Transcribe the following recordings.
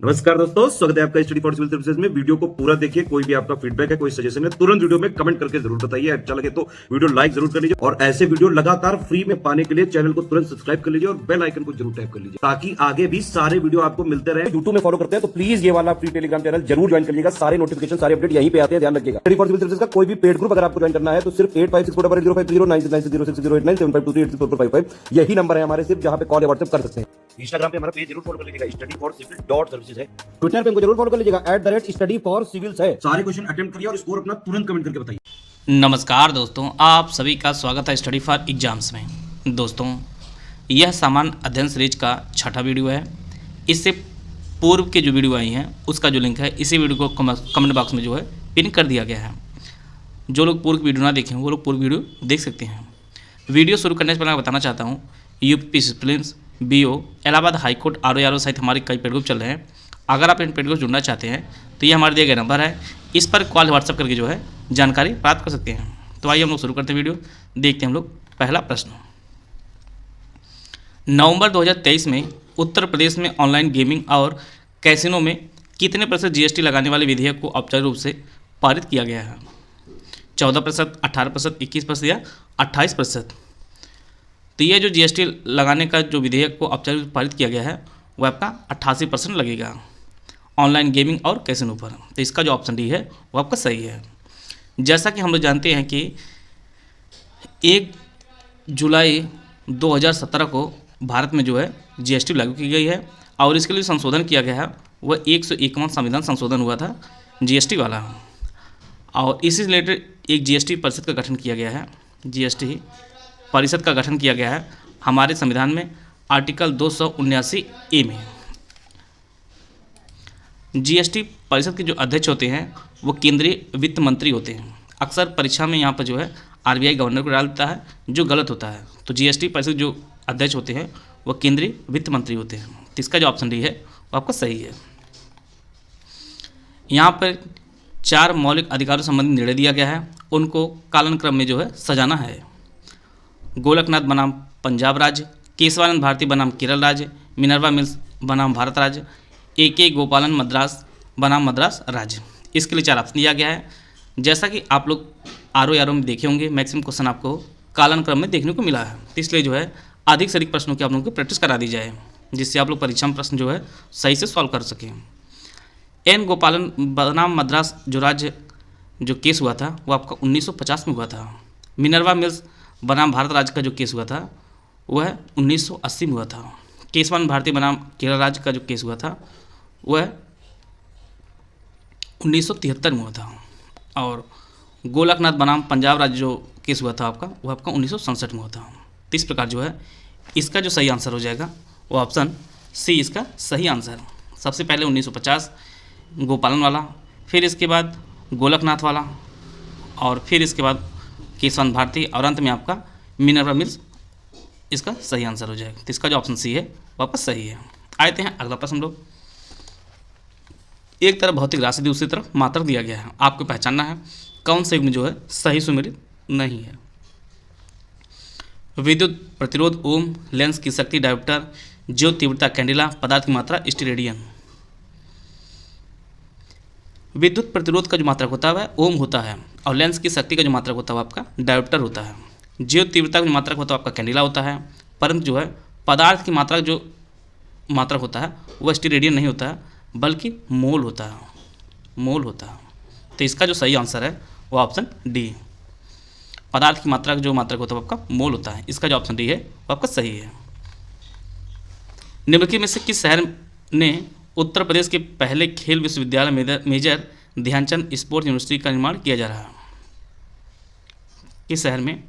नमस्कार दोस्तों, स्वागत है आपका स्टडी फॉर सिविल सर्विसेज में। वीडियो को पूरा देखिए। कोई भी आपका फीडबैक है, कोई सजेशन है, तुरंत वीडियो में कमेंट करके जरूर बताइए। अच्छा लगे तो वीडियो लाइक जरूर कर लीजिए और ऐसे वीडियो लगातार फ्री में पाने के लिए चैनल को तुरंत सब्सक्राइब कर लीजिए और बेल आइकन को जरूर टैप कर लीजिए ताकि आगे भी सारे वीडियो आपको मिलते रहे। यूट्यूब में फॉलो करते हैं तो प्लीज ये वाला फ्री टेलीग्राम चैनल जरूर ज्वाइन करिएगा। सारे नोटिफिकेशन, सारे अपडेट यहीं पे आते हैं, ध्यान रखिएगा। स्टडी फॉर सिविल सर्विसेज का कोई भी पेड ग्रुप अगर आपको ज्वाइन करना है तो सिर्फ 8564809606089752380455 यही नंबर है हमारे, सिर्फ जहां पे कॉल या व्हाट्सएप कर सकते हैं। इंस्टाग्राम पे हमारा पेज जरूर फॉलो कर लीजिएगा, स्टडी फॉर सिविल .सर्विसेज है। ट्विटर पे हमको जरूर फॉलो कर लीजिएगा, @study for civils है। सारे क्वेश्चन अटेम्प्ट करिए और स्कोर अपना तुरंत कमेंट करके बताइए। नमस्कार दोस्तों, आप सभी का स्वागत है स्टडी फॉर एग्जाम्स में। दोस्तों, यह सामान्य अध्ययन सीरीज का छठा वीडियो है। इससे पूर्व के जो वीडियो आई हैं उसका जो लिंक है इसी वीडियो को कमेंट बॉक्स में जो है पिन कर दिया गया है। जो लोग पूर्व वीडियो ना देखें वो लोग पूर्व वीडियो देख सकते हैं। वीडियो शुरू करने से पहले मैं बताना चाहता हूँ, UP prelims, BO, Allahabad high court, RO सहित हमारे कई पेड ग्रुप चल रहे हैं। अगर आप इन पेड ग्रुप जुड़ना चाहते हैं तो ये हमारे दिए गए नंबर है, इस पर कॉल व्हाट्सएप करके जो है जानकारी प्राप्त कर सकते हैं। तो आइए हम लोग शुरू करते हैं वीडियो। देखते हैं हम लोग पहला प्रश्न। नवंबर 2023 में उत्तर प्रदेश में ऑनलाइन गेमिंग और कैसीनो में कितने % GST लगाने वाले विधेयक को औपचारिक रूप से पारित किया गया है? 14%, 18%, 21% या 28%? तो ये जो GST लगाने का जो विधेयक को औपचारिक रूप से पारित किया गया है वो आपका 88% लगेगा ऑनलाइन गेमिंग और कैसीनो पर। तो इसका जो ऑप्शन डी है वो आपका सही है। जैसा कि हम लोग जानते हैं कि 1 जुलाई 2017 को भारत में जो है GST लागू की गई है और इसके लिए संशोधन किया गया है वह 101वां संविधान संशोधन हुआ था GST वाला, और इसी से रिलेटेड एक GST परिषद का गठन किया गया है। GST परिषद का गठन किया गया है हमारे संविधान में आर्टिकल 279A में। GST परिषद के जो अध्यक्ष होते हैं वो केंद्रीय वित्त मंत्री होते हैं। अक्सर परीक्षा में यहाँ पर जो है RBI गवर्नर को डाल देता है, जो गलत होता है। तो GST परिषद जो अध्यक्ष होते हैं वो केंद्रीय वित्त मंत्री होते हैं। तो इसका जो ऑप्शन डी है वो आपका सही है। यहाँ पर 4 मौलिक अधिकारों से संबंधित निर्णय दिया गया है, उनको कालानुक्रम में जो है सजाना है। गोलकनाथ बनाम पंजाब राज्य, केशवानंद भारती बनाम केरल राज्य, मिनर्वा मिल्स बनाम भारत राज्य, AK गोपालन मद्रास बनाम मद्रास राज्य। इसके लिए 4 ऑप्शन दिया गया है। जैसा कि आप लोग RO में देखे होंगे, मैक्सिमम क्वेश्चन आपको कालानुक्रम में देखने को मिला है, तो इसलिए जो है अधिक से अधिक प्रश्नों की आप लोगों को प्रैक्टिस करा दी जाए, जिससे आप लोग परीक्षा में प्रश्न जो है सही से सॉल्व कर सकें। N गोपालन बनाम मद्रास जो राज्य जो केस हुआ था वो आपका 1950 में हुआ था। मिनर्वा मिल्स बनाम भारत राज्य का जो केस हुआ था वह 1980 में हुआ था। केशवानंद भारती बनाम केरल राज्य का जो केस हुआ था वह 1973 में हुआ था, और गोलकनाथ बनाम पंजाब राज्य जो केस हुआ था आपका वो आपका 1967 में हुआ था। तो इस प्रकार जो है इसका जो सही आंसर हो जाएगा वो ऑप्शन सी इसका सही आंसर। सबसे पहले 1950 गोपालन वाला, फिर इसके बाद गोलकनाथ वाला, और फिर इसके बाद केशवानंद भारती, और अंत में आपका मिनर्वा मिल्स इसका सही आंसर हो जाएगा। तो इसका जो ऑप्शन सी है वो आपका सही है। आते हैं अगला प्रश्न लोग। एक तरफ भौतिक राशि, दूसरी तरफ मात्रक दिया गया है, आपको पहचानना है कौन से युग्म जो है सही सुमेलित नहीं है। विद्युत प्रतिरोध ओम, लेंस की शक्ति डायोप्टर, ज्योत तीव्रता कैंडिला, पदार्थ की मात्रा स्टेरेडियन। विद्युत प्रतिरोध का जो मात्रक होता है वह ओम होता है, और लेंस की शक्ति का जो मात्रक होता है वो आपका डायोप्टर होता है। ज्योत तीव्रता का जो मात्रक होता है आपका कैंडिला होता है, परंतु जो है पदार्थ की मात्रा जो मात्रक होता है वह स्टेरेडियन नहीं होता है बल्कि मोल होता है, मोल होता है। तो इसका जो सही आंसर है वो ऑप्शन डी, पदार्थ की मात्रा जो मात्रक होता है वो आपका मोल होता है। इसका जो ऑप्शन डी है वो आपका सही है। निम्नलिखित में से किस शहर ने उत्तर प्रदेश के पहले खेल विश्वविद्यालय मेजर ध्यानचंद स्पोर्ट्स यूनिवर्सिटी का निर्माण किया जा रहा है? किस शहर में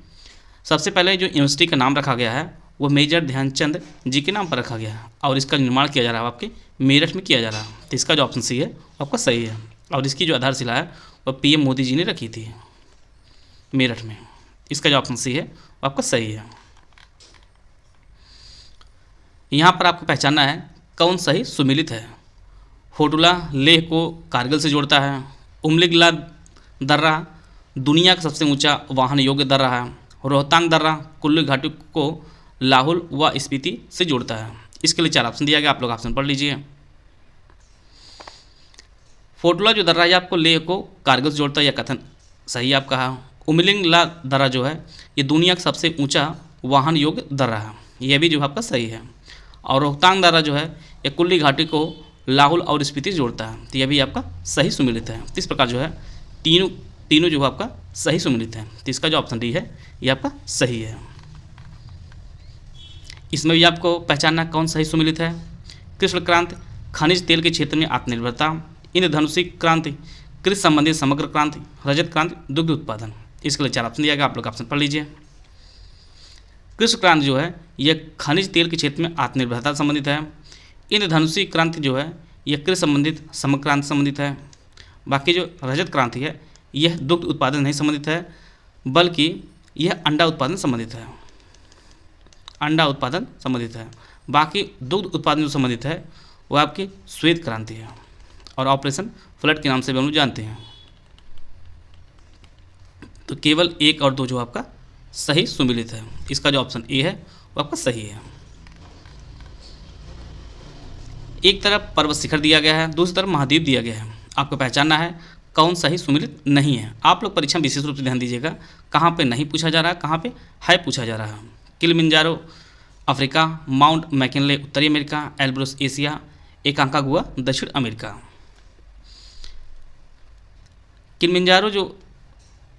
सबसे पहले जो यूनिवर्सिटी का नाम रखा गया है वो मेजर ध्यानचंद जी के नाम पर रखा गया है, और इसका निर्माण किया जा रहा है आपके मेरठ में किया जा रहा है। तो इसका जो ऑप्शन सी है वो आपका सही है, और इसकी जो आधारशिला है वह PM मोदी जी ने रखी थी मेरठ में। इसका जो ऑप्शन सी है वो आपका सही है। यहाँ पर आपको पहचानना है कौन सही सुमेलित है। होटुला लेह को कारगिल से जोड़ता है। उमलिगला दर्रा दुनिया का सबसे ऊंचा वाहन योग्य दर्रा है। रोहतांग दर्रा कुल्लू घाटी को लाहौल व स्पीति से जोड़ता है। इसके लिए 4 ऑप्शन दिया गया, आप लोग ऑप्शन पढ़ लीजिए। फोटोला जो दर्रा है आपको लेह को कारगिल से जोड़ता है, यह कथन सही आप कहा। उमिलिंग ला दर्रा जो है ये दुनिया का सबसे ऊंचा वाहन योग्य दर्रा है, यह भी जो आपका सही है। और रोहतांग दर्रा जो है यह कुल्ली घाटी को लाहौल और स्पीति से जोड़ता है, तो यह भी आपका सही सुमिलित है। तो इस प्रकार जो है तीनों जो है आपका सही सुमिलित है, तो इसका जो ऑप्शन डी है ये आपका सही है। इसमें भी आपको पहचानना कौन सही सुमिलित है। कृष्ण क्रांति खनिज तेल के क्षेत्र में आत्मनिर्भरता, इंद्रधनुषी क्रांति कृषि संबंधित समग्र क्रांति, रजत क्रांति दुग्ध उत्पादन। इसके लिए 4 ऑप्शन दिया गया, आप लोग ऑप्शन पढ़ लीजिए। कृष्ण क्रांति जो है यह खनिज तेल के क्षेत्र में आत्मनिर्भरता संबंधित है। इंद्रधनुषी क्रांति जो है यह कृषि संबंधित समग्र क्रांति संबंधित है। बाकी जो रजत क्रांति है यह दुग्ध उत्पादन नहीं संबंधित है, बल्कि यह अंडा उत्पादन संबंधित है, अंडा उत्पादन संबंधित है। बाकी दुग्ध उत्पादन जो संबंधित है वो आपकी श्वेत क्रांति है और ऑपरेशन फ्लड के नाम से भी हम लोग जानते हैं। तो केवल 1 और 2 जो आपका सही सुमिलित है, इसका जो ऑप्शन ए है वो आपका सही है। एक तरफ पर्वत शिखर दिया गया है, दूसरी तरफ महाद्वीप दिया गया है, आपको पहचानना है कौन सही सुमिलित नहीं है। आप लोग परीक्षा में विशेष रूप से ध्यान दीजिएगा, कहाँ पे नहीं पूछा जा रहा है, कहाँ पे है पूछा जा रहा है। किलिमंजारो अफ्रीका, माउंट मैकिनले उत्तरी अमेरिका, एल्ब्रुस एशिया, एकांकागुआ दक्षिण अमेरिका। किलिमंजारो जो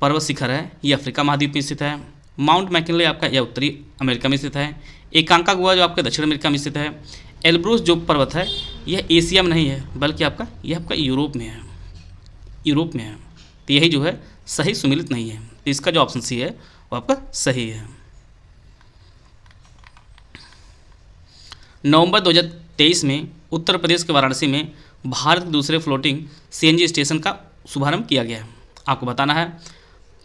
पर्वत शिखर है ये अफ्रीका महाद्वीप में स्थित है। माउंट मैकिनले आपका यह उत्तरी अमेरिका में स्थित है। एकांकागुआ जो आपका दक्षिण अमेरिका में स्थित है। एल्ब्रुस जो पर्वत है यह एशिया में नहीं है, बल्कि यह आपका यूरोप में है, यूरोप में है। तो यही जो है सही सुमिलित नहीं है, तो इसका जो ऑप्शन सी है वो आपका सही है। नवंबर 2023 में उत्तर प्रदेश के वाराणसी में भारत के दूसरे फ्लोटिंग सीएनजी स्टेशन का शुभारंभ किया गया है। आपको बताना है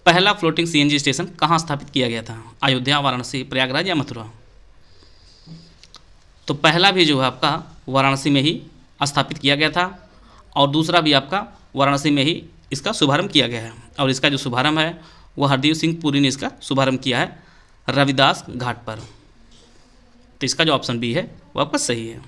पहला फ्लोटिंग सीएनजी स्टेशन कहाँ स्थापित किया गया था, अयोध्या, वाराणसी, प्रयागराज या मथुरा। तो पहला भी जो है आपका वाराणसी में ही स्थापित किया गया था और दूसरा भी आपका वाराणसी में ही इसका शुभारंभ किया गया है। और इसका जो शुभारंभ है वो हरदीप सिंह पुरी ने इसका शुभारंभ किया है रविदास घाट पर। तो इसका जो ऑप्शन बी है वो आपका सही है।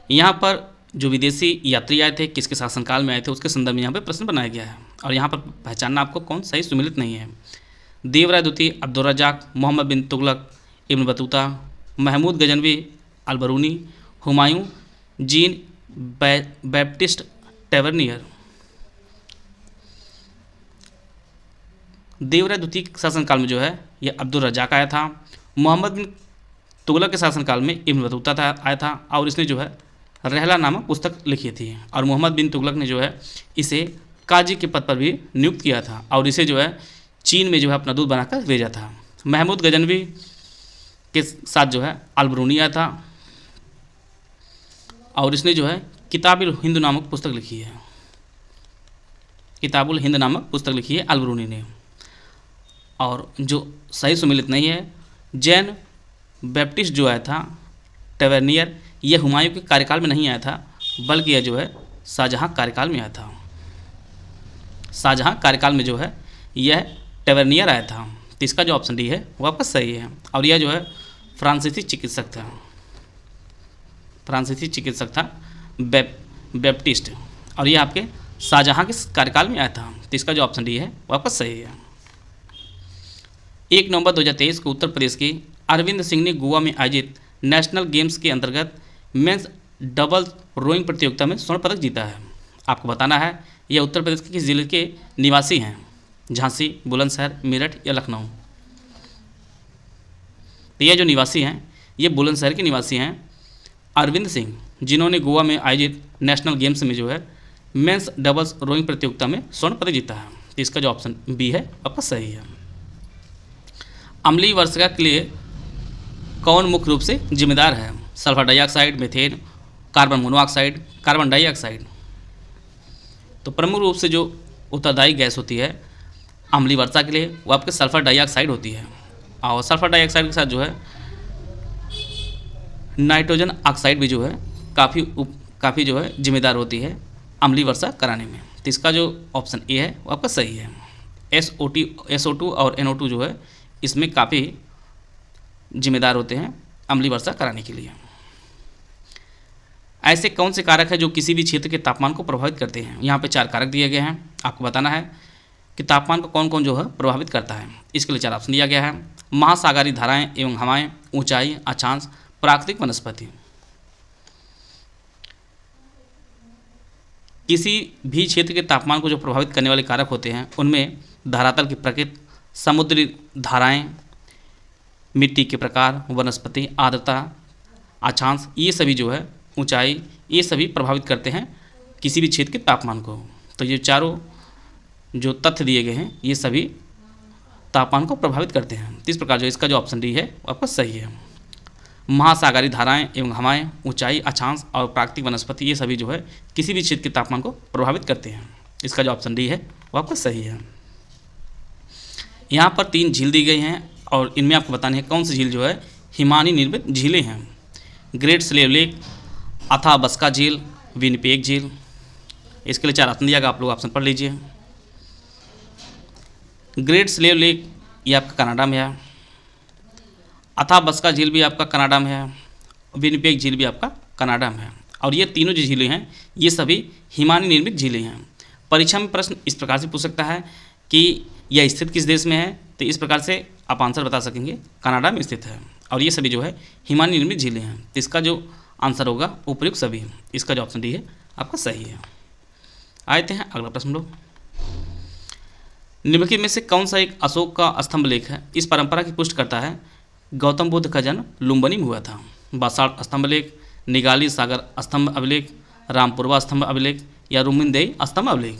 यहाँ पर जो विदेशी यात्री आए थे किसके शासनकाल में आए थे उसके संदर्भ में यहाँ पे प्रश्न बनाया गया है और यहाँ पर पहचानना आपको कौन सही सुमिलित नहीं है। देवराय द्वितीय, Abdul Razzaq, Muhammad bin Tughlaq, Ibn Battuta, Mahmud Ghaznavi Alberuni, Humayun, Jean Baptiste Tavernier. Devaraya द्वितीय के शासनकाल में जो है यह अब्दुल रज़ाक आया था। मोहम्मद बिन तुगलक के शासनकाल में इब्न बतूता आया था और इसने जो है रहला नामक पुस्तक लिखी थी और मोहम्मद बिन तुगलक ने जो है इसे काजी के पद पर भी नियुक्त किया था और इसे जो है चीन में जो है अपना दूध बनाकर भेजा था। महमूद गजनवी के साथ जो है अलबरूनी आया था और इसने जो है किताबुल हिंद नामक पुस्तक लिखी है, किताबुल हिंद नामक पुस्तक लिखी है अलबरूनी ने। और जो सही सुमिलित नहीं है, जैन बैप्टिस्ट जो आया था टैवर्नियर, यह हुमायूं के कार्यकाल में नहीं आया था बल्कि यह जो है शाहजहाँ कार्यकाल में आया था। शाहजहाँ कार्यकाल में जो है यह टैवर्नियर आया था। तो इसका जो ऑप्शन डी है वो आपका सही है। और यह जो है फ्रांसीसी चिकित्सक था, फ्रांसीसी चिकित्सक था बैप्टिस्ट और यह आपके शाहजहाँ के कार्यकाल में आया था। तो इसका जो ऑप्शन डी है वो आपका सही है। 1 नवंबर 2023 को उत्तर प्रदेश की अरविंद सिंह ने गोवा में आयोजित नेशनल गेम्स के अंतर्गत मेंस डबल रोइंग प्रतियोगिता में स्वर्ण पदक जीता है। आपको बताना है यह उत्तर प्रदेश के किस जिले के निवासी हैं, झांसी, बुलंदशहर, मेरठ या लखनऊ। तो ये जो निवासी हैं ये बुलंदशहर के निवासी हैं अरविंद सिंह, जिन्होंने गोवा में आयोजित नेशनल गेम्स में जो है मेंस डबल्स रोइंग प्रतियोगिता में स्वर्ण पदक जीता है। तो इसका जो ऑप्शन बी है आपका सही है। अम्लीय वर्षा के लिए कौन मुख्य रूप से जिम्मेदार है? Sulphur dioxide, methane, carbon monoxide, carbon dioxide. तो प्रमुख रूप से जो उत्तरदायी गैस होती है अम्लीय वर्षा के लिए वो आपके सल्फर डाइऑक्साइड होती है और सल्फर डाइऑक्साइड के साथ जो है नाइट्रोजन ऑक्साइड भी जो है काफ़ी जो है जिम्मेदार होती है अम्लीय वर्षा कराने में। तो इसका जो ऑप्शन ए है वो आपका सही है। SO2 और NO2 जो है इसमें काफ़ी जिम्मेदार होते हैं अम्लीय वर्षा कराने के लिए। ऐसे कौन से कारक हैं जो किसी भी क्षेत्र के तापमान को प्रभावित करते हैं। यहाँ पे 4 कारक दिए गए हैं, आपको बताना है कि तापमान को कौन कौन जो है प्रभावित करता है। इसके लिए 4 ऑप्शन दिया गया है। महासागरीय धाराएं एवं हवाएं, ऊंचाई, अक्षांश, प्राकृतिक वनस्पति। किसी भी क्षेत्र के तापमान को जो प्रभावित करने वाले कारक होते हैं उनमें धरातल की प्रकृति, समुद्री धाराएं, मिट्टी के प्रकार, वनस्पति, आर्द्रता, अक्षांश, ये सभी जो है, ऊंचाई, ये सभी प्रभावित करते हैं किसी भी क्षेत्र के तापमान को। तो ये चारों जो तथ्य दिए गए हैं ये सभी तापमान को प्रभावित करते हैं। तो इस प्रकार जो इसका जो ऑप्शन डी है वो आपका सही है। महासागरीय धाराएं एवं हवाएं, ऊंचाई, अक्षांश और प्राकृतिक वनस्पति, ये सभी जो है किसी भी क्षेत्र के तापमान को प्रभावित करते हैं। इसका जो ऑप्शन डी है वो आपका सही है। यहाँ पर 3 झील दी गई हैं और इनमें आपको बताना है कौन सी झील जो है हिमानी निर्मित झीलें हैं। ग्रेट स्लेव लेक, अथाबस्का झील, विनिपेग झील। इसके लिए 4 ऑप्शन दिया गया, आप लोग ऑप्शन पढ़ लीजिए। ग्रेट स्लेव लेक ये आपका कनाडा में है, अथाबस्का झील भी आपका कनाडा में है, विनिपेग झील भी आपका कनाडा में है। और ये तीनों जो झीलें हैं ये सभी हिमानी निर्मित झीलें हैं। परीक्षा में प्रश्न इस प्रकार से पूछ सकता है कि यह स्थित किस देश में है, तो इस प्रकार से आप आंसर बता सकेंगे कनाडा में स्थित है। और ये सभी जो है हिमानी निर्मित झीलें हैं। तो इसका जो आंसर होगा उपयुक्त सभी। इसका जो ऑप्शन डी है आपका सही है। आते हैं अगला प्रश्न लोग। निम्नलिखित में से कौन सा एक अशोक का स्तंभ लेख है। इस परंपरा की पुष्टि करता है गौतम बुद्ध का जन्म लुम्बिनी में हुआ था। बासाड़ स्तंभ लेख, निगाली सागर स्तंभ अभिलेख, रामपुरवा स्तंभ अभिलेख या रुमिनदेई स्तंभ अभिलेख।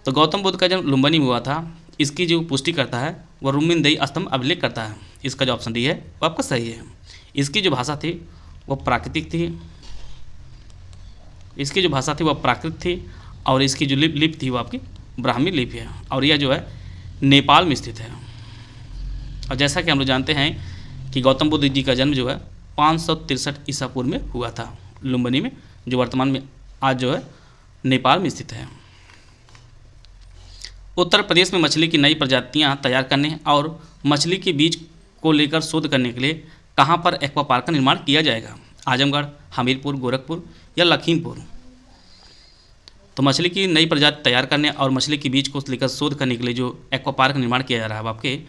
तो गौतम बुद्ध का जन्म लुम्बिनी में हुआ था, इसकी जो पुष्टि करता है वह रुमिनदेई स्तंभ अभिलेख करता है। इसका जो ऑप्शन डी है वो आपका सही है। इसकी जो भाषा थी वो प्राकृतिक थी, इसकी जो भाषा थी वह प्राकृत थी और इसकी जो लिपि थी वो आपकी ब्राह्मी लिपि है और यह जो है नेपाल में स्थित है। और जैसा कि हम लोग जानते हैं कि गौतम बुद्ध जी का जन्म जो है 563 ईसा पूर्व में हुआ था लुम्बिनी में, जो वर्तमान में आज जो है नेपाल में स्थित है। उत्तर प्रदेश में मछली की नई प्रजातियां तैयार करने और मछली के बीज को लेकर शोध करने के लिए कहां पर एक्वा पार्क का निर्माण किया जाएगा। आजमगढ़, हमीरपुर, गोरखपुर या लखीमपुर। तो मछली की नई प्रजाति तैयार करने और मछली के बीज को लेकर शोध करने के लिए जो एक्वा पार्क का निर्माण किया जा रहा है आपके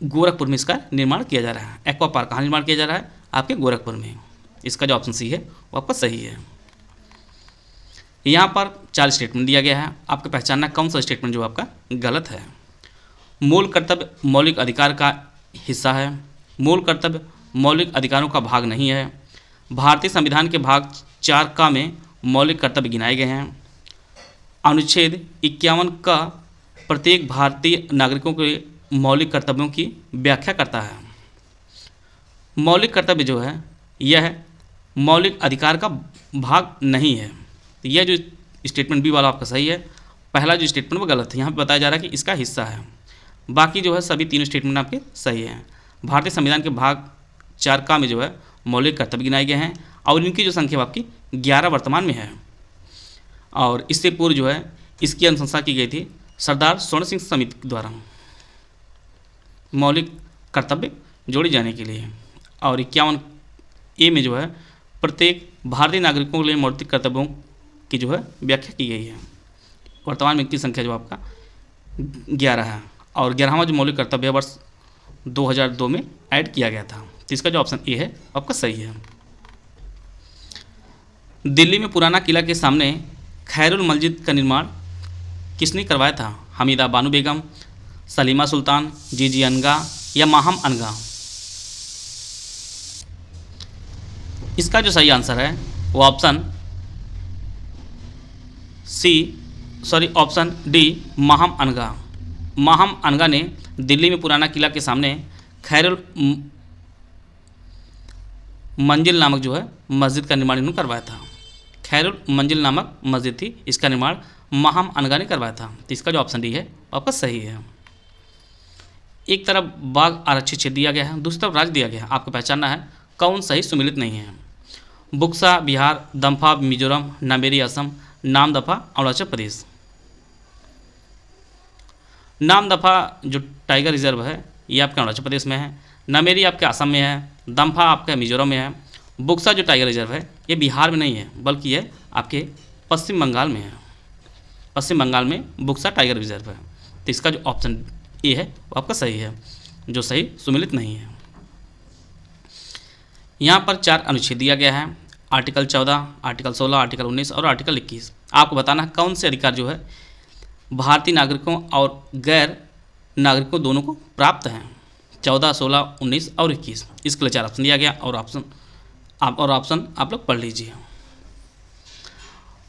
गोरखपुर में इसका निर्माण किया जा रहा है। एक्वा पार्क कहाँ निर्माण किया जा रहा है आपके गोरखपुर में। इसका जो ऑप्शन सी है वो आपका सही है। यहाँ पर 4 स्टेटमेंट दिया गया है, आपको पहचानना कौन सा स्टेटमेंट जो आपका गलत है। मूल कर्तव्य मौलिक अधिकार का हिस्सा है, मूल कर्तव्य मौलिक अधिकारों का भाग नहीं है, भारतीय संविधान के भाग 4 का में मौलिक कर्तव्य गिनाए गए हैं, अनुच्छेद 51 का प्रत्येक भारतीय नागरिकों के मौलिक कर्तव्यों की व्याख्या करता है। मौलिक कर्तव्य जो है यह मौलिक अधिकार का भाग नहीं है। तो यह जो स्टेटमेंट बी वाला आपका सही है, पहला जो स्टेटमेंट वो गलत है। यहाँ पे बताया जा रहा है कि इसका हिस्सा है, बाकी जो है सभी तीनों स्टेटमेंट आपके सही हैं। भारतीय संविधान के भाग 4 का में जो है मौलिक कर्तव्य गिनाए गए हैं और इनकी जो संख्या आपकी 11 वर्तमान में है। और इससे पूर्व जो है इसकी अनुशंसा की गई थी सरदार स्वर्ण सिंह समिति द्वारा मौलिक कर्तव्य जोड़े जाने के लिए। और 51 ए में जो है प्रत्येक भारतीय नागरिकों के लिए मौलिक कर्तव्यों की जो है व्याख्या की गई है। वर्तमान में इनकी संख्या जो आपका 11 है और 11वां जो मौलिक कर्तव्य वर्ष 2002 में ऐड किया गया था। तो इसका जो ऑप्शन ए है आपका सही है। दिल्ली में पुराना किला के सामने खैरुल मस्जिद का निर्माण किसने करवाया था। हमीदा बानो बेगम, सलीमा सुल्तान, जीजी अनगा या माहम अनगा। इसका जो सही आंसर है वो ऑप्शन डी माहम अनगा। माहम अनगा ने दिल्ली में पुराना किला के सामने खैरुल मंजिल नामक जो है मस्जिद का निर्माण इन्होंने करवाया था। खैरुल मंजिल नामक मस्जिद थी, इसका निर्माण माहम अनगा ने करवाया था। तो इसका जो ऑप्शन डी है आपका सही है। एक तरफ बाघ आरक्षित क्षेत्र दिया गया है, दूसरी तरफ राज्य दिया गया है, आपको पहचानना है कौन सही सुमिलित नहीं है। बुक्सा बिहार, दम्फा मिजोरम, नामेरी असम, नामदफा अरुणाचल प्रदेश। नामदफा जो टाइगर रिजर्व है ये आपके अरुणाचल प्रदेश में है, नामेरी आपके असम में है, दम्फा आपके मिजोरम में है बुक्सा जो टाइगर रिजर्व है ये बिहार में नहीं है, बल्कि ये आपके पश्चिम बंगाल में है। पश्चिम बंगाल में बुक्सा टाइगर रिजर्व है। तो इसका जो ऑप्शन ए है वो आपका सही है, जो सही सुमेलित नहीं है। यहाँ पर 4 अनुच्छेद दिया गया है, आर्टिकल 14, आर्टिकल 16, आर्टिकल 19 और आर्टिकल 21। आपको बताना है कौन से अधिकार जो है भारतीय नागरिकों और गैर नागरिकों दोनों को प्राप्त हैं। 14, 16, 19 और 21, इसके लिए 4 ऑप्शन दिया गया और ऑप्शन आप लोग पढ़ लीजिए।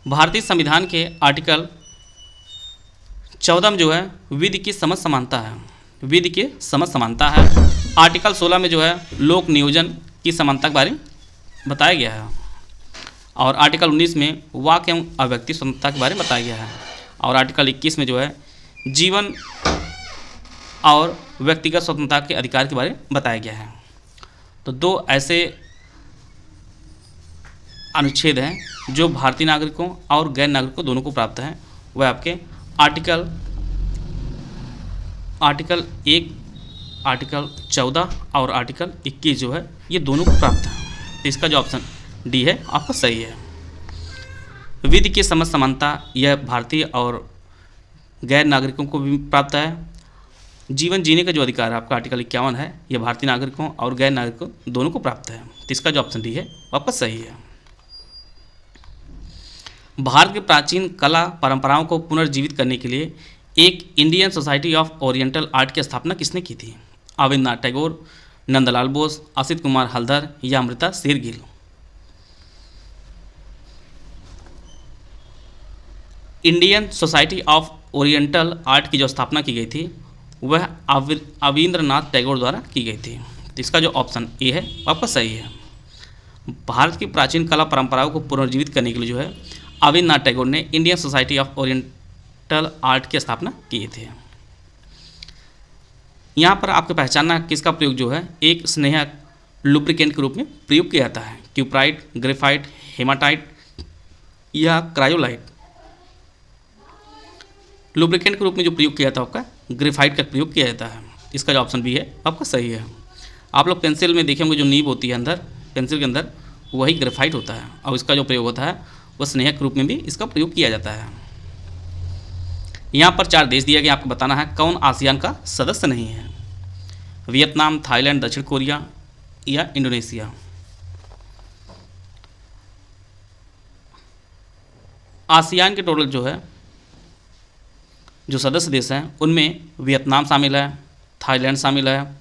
भारतीय संविधान के आर्टिकल 14 में जो है विधि की समझ समानता है, विधि की समझ समानता है। आर्टिकल 16 में जो है लोक नियोजन की समानता के बारे में बताया गया है और आर्टिकल 19 में वाक एवं अव्यक्ति स्वतंत्रता के बारे में बताया गया है और आर्टिकल 21 में जो है जीवन और व्यक्तिगत स्वतंत्रता के अधिकार के बारे में बताया गया है। तो 2 ऐसे अनुच्छेद हैं जो भारतीय नागरिकों और गैर नागरिकों दोनों को प्राप्त हैं। वह आपके आर्टिकल 1, आर्टिकल 14 और आर्टिकल 21 जो है ये दोनों को प्राप्त है। तो इसका जो ऑप्शन डी है आपका सही है। विधि की समझ समानता यह भारतीय और गैर नागरिकों को भी प्राप्त है। जीवन जीने का जो अधिकार है आपका आर्टिकल 51 है, यह भारतीय नागरिकों और गैर नागरिकों दोनों को प्राप्त है। तो इसका जो ऑप्शन डी है वो आपका सही है। भारत के प्राचीन कला परंपराओं को पुनर्जीवित करने के लिए एक Indian Society of Oriental Art की स्थापना किसने की थी? रविंद्रनाथ टैगोर, नंदलाल बोस, असित कुमार हल्दर या Amrita Shergil? Indian Society of Oriental Art की जो स्थापना की गई थी वह रविंद्रनाथ टैगोर द्वारा की गई थी। तो इसका जो ऑप्शन ए है वो आपका सही है। भारत की प्राचीन कला परंपराओं को पुनर्जीवित करने के लिए जो है रविंद्रनाथ टैगोर ने Indian Society of Oriental Art की स्थापना की थी। यहाँ पर आपको पहचानना किसका प्रयोग जो है एक स्नेहक लुब्रिकेंट के रूप में प्रयोग किया जाता है। क्यूप्राइट, ग्रेफाइट, हेमाटाइट या क्रायोलाइट। लुब्रिकेंट के रूप में जो प्रयोग किया जाता है आपका ग्रेफाइट का प्रयोग किया जाता है। इसका जो ऑप्शन बी है आपका सही है। आप लोग पेंसिल में देखेंगे जो नीब होती है अंदर पेंसिल के अंदर वही ग्रेफाइट होता है और इसका जो प्रयोग होता है वह स्नेहक रूप में भी इसका प्रयोग किया जाता है। यहाँ पर 4 देश दिया गया, आपको बताना है कौन आसियान का सदस्य नहीं है। वियतनाम, थाईलैंड, दक्षिण कोरिया या इंडोनेशिया। आसियान के टोटल जो सदस्य देश हैं उनमें वियतनाम शामिल है, थाईलैंड शामिल है,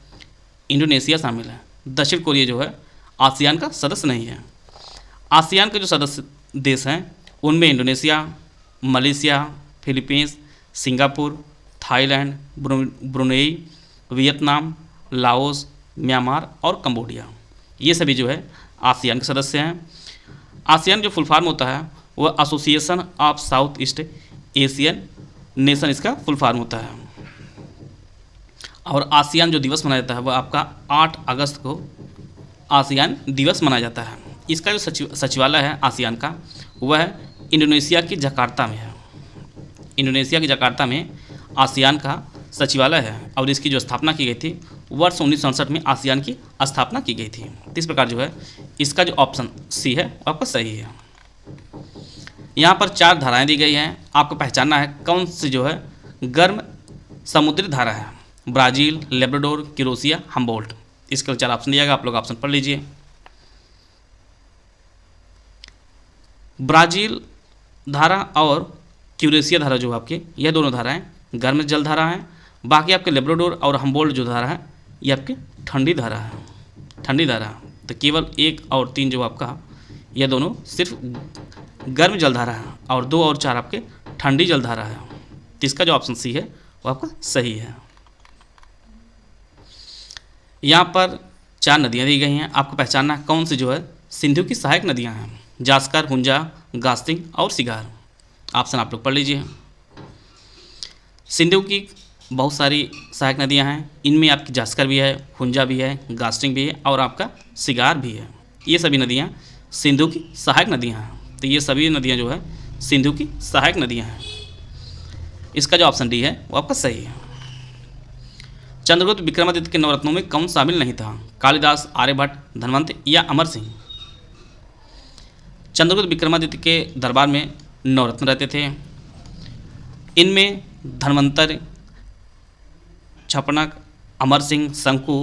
इंडोनेशिया शामिल है। दक्षिण कोरिया जो है आसियान का सदस्य नहीं है। आसियान के जो सदस्य देश हैं उनमें Indonesia, Malaysia, Philippines, Singapore, Thailand, Brunei, Vietnam, Laos, Myanmar और कंबोडिया, ये सभी जो है आसियान के सदस्य हैं। आसियान जो फुल फॉर्म होता है वह association of south east Asian nation इसका फुल फॉर्म होता है। और आसियान जो दिवस मनाया जाता है वह आपका 8 अगस्त को आसियान दिवस मनाया जाता है। इसका जो सचिवालय है आसियान का वह इंडोनेशिया की जकार्ता में है। इंडोनेशिया की जकार्ता में आसियान का सचिवालय है और इसकी जो स्थापना की गई थी वर्ष 1967 में आसियान की स्थापना की गई थी। इस प्रकार जो है इसका जो ऑप्शन सी है आपका सही है। यहाँ पर 4 धाराएं दी गई हैं, आपको पहचानना है कौन सी जो है गर्म समुद्री धारा है। Brazil, Labrador, Croatia, Humboldt. इसके लिए 4 ऑप्शन दिया गया, आप लोग ऑप्शन पढ़ लीजिए। ब्राज़ील धारा और क्रोएशिया धारा जो आपके यह दोनों धाराएं गर्म जल धारा हैं। बाकी आपके लेब्राडोर और हम्बोल्ट जो धारा है ये आपकी ठंडी धारा है, ठंडी धारा। तो केवल 1 और 3 जो आपका यह दोनों सिर्फ गर्म जलधारा है और 2 और 4 आपके ठंडी जलधारा है। तो इसका जो ऑप्शन सी है वो आपका सही है। यहाँ पर 4 नदियाँ दी गई हैं, आपको पहचानना कौन सी जो है सिंधु की सहायक नदियाँ हैं। जास्कर, हुंजा, गास्तिंग और सिगार। ऑप्शन आप लोग पढ़ लीजिए। सिंधु की बहुत सारी सहायक नदियाँ हैं, इनमें आपकी जास्कर भी है, हुंजा भी है, गास्टिंग भी है और आपका सिगार भी है। ये सभी नदियाँ सिंधु की सहायक नदियाँ हैं। तो ये सभी नदियाँ जो है सिंधु की सहायक नदियाँ हैं। इसका जो ऑप्शन डी है वो आपका सही है। चंद्रगुप्त विक्रमादित्य के नवरत्नों में कौन शामिल नहीं था? कालिदास, आर्यभट्ट, धनवंत या अमर सिंह? चंद्रगुप्त विक्रमादित्य के दरबार में 9 रत्न रहते थे। इनमें धन्वंतरि, छपनक, अमर सिंह, शंकु,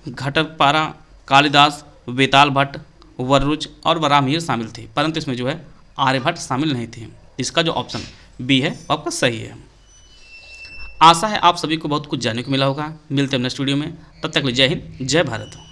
घटकपारा, कालिदास, वेताल भट्ट, वर्रुच और वराहमिहिर शामिल थे, परंतु इसमें जो है आर्यभट्ट शामिल नहीं थे। इसका जो ऑप्शन बी है वो आपका सही है। आशा है आप सभी को बहुत कुछ जानने को मिला होगा। मिलते हैं नेक्स्ट वीडियो में, तब तक के लिए जय हिंद, जय भारत।